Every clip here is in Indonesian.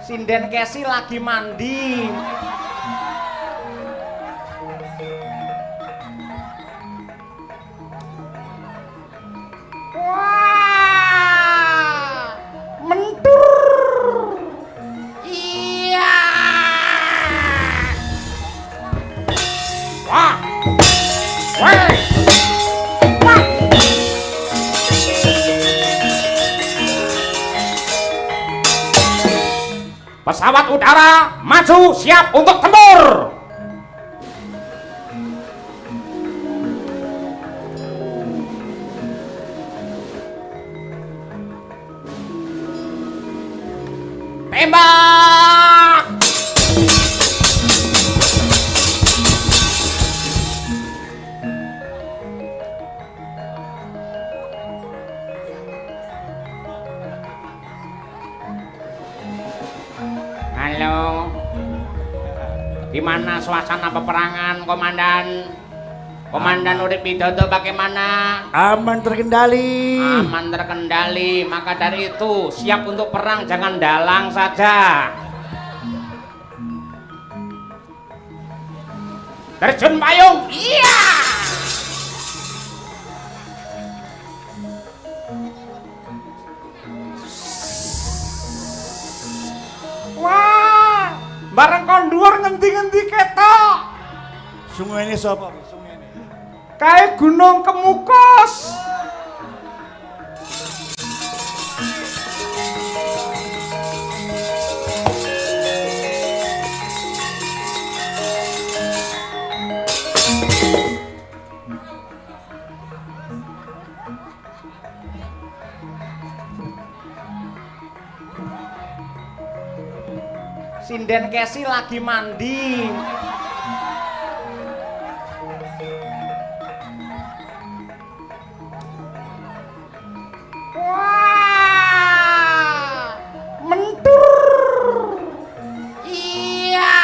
Sinden Kesi lagi mandi. Wah, mentur. Iya. Wah. Wah. Pesawat udara maju siap untuk tempur. Tembak. Halo, gimana suasana peperangan, Komandan? Komandan Urip Widodo bagaimana? Aman terkendali. Aman terkendali, maka dari itu siap untuk perang, jangan dalang saja. Terjun payung, iya! Wah, bareng kondur ngendi-ngendi ketok. Sungai ini siapa? Sungai ini. Kayak Gunung Kemukos. Sinden Kesi lagi mandi. Wah, mentur. Iya.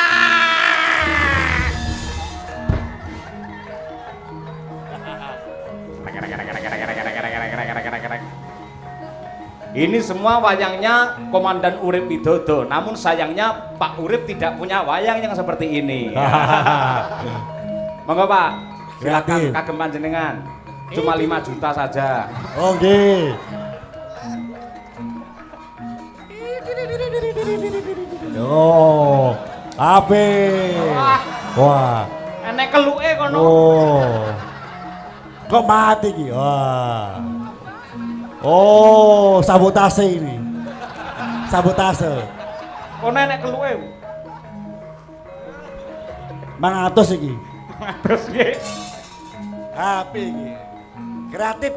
Ini semua wayangnya Komandan Urip Widodo, namun sayangnya Pak Urip tidak punya wayang yang seperti ini. Monggo Pak, silakan kagem panjenengan. Cuma 5 juta saja. Oke. Oh, ape. Wah. Enek keluke kono. Oh. Kok mati ki? Wah. Oh, sabotase ini. Sabotase. Kono enek keluke. 500 iki. Terus piye? Ape iki? Kreatif.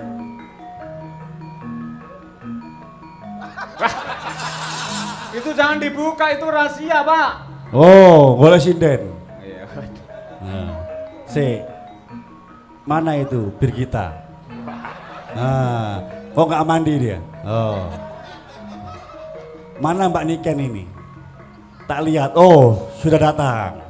Itu jangan dibuka, itu rahasia, Pak. Oh, boleh sinden. Iya. Nah. Si. Mana itu Birgita? Nah, kok nggak mandi dia? Oh. Mana Mbak Niken ini? Tak lihat. Oh, sudah datang.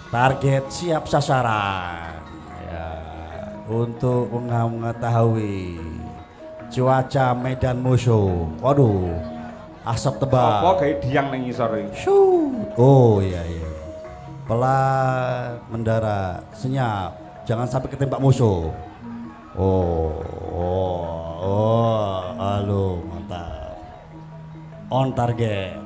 Target siap sasaran. Ya, untuk mengetahui cuaca medan musuh. Waduh, asap tebal. Apa kayak diang nang ngisor iki? Oh iya iya. Pelan mendarat, senyap. Jangan sampai ketembak musuh. Halo, mantap. On target.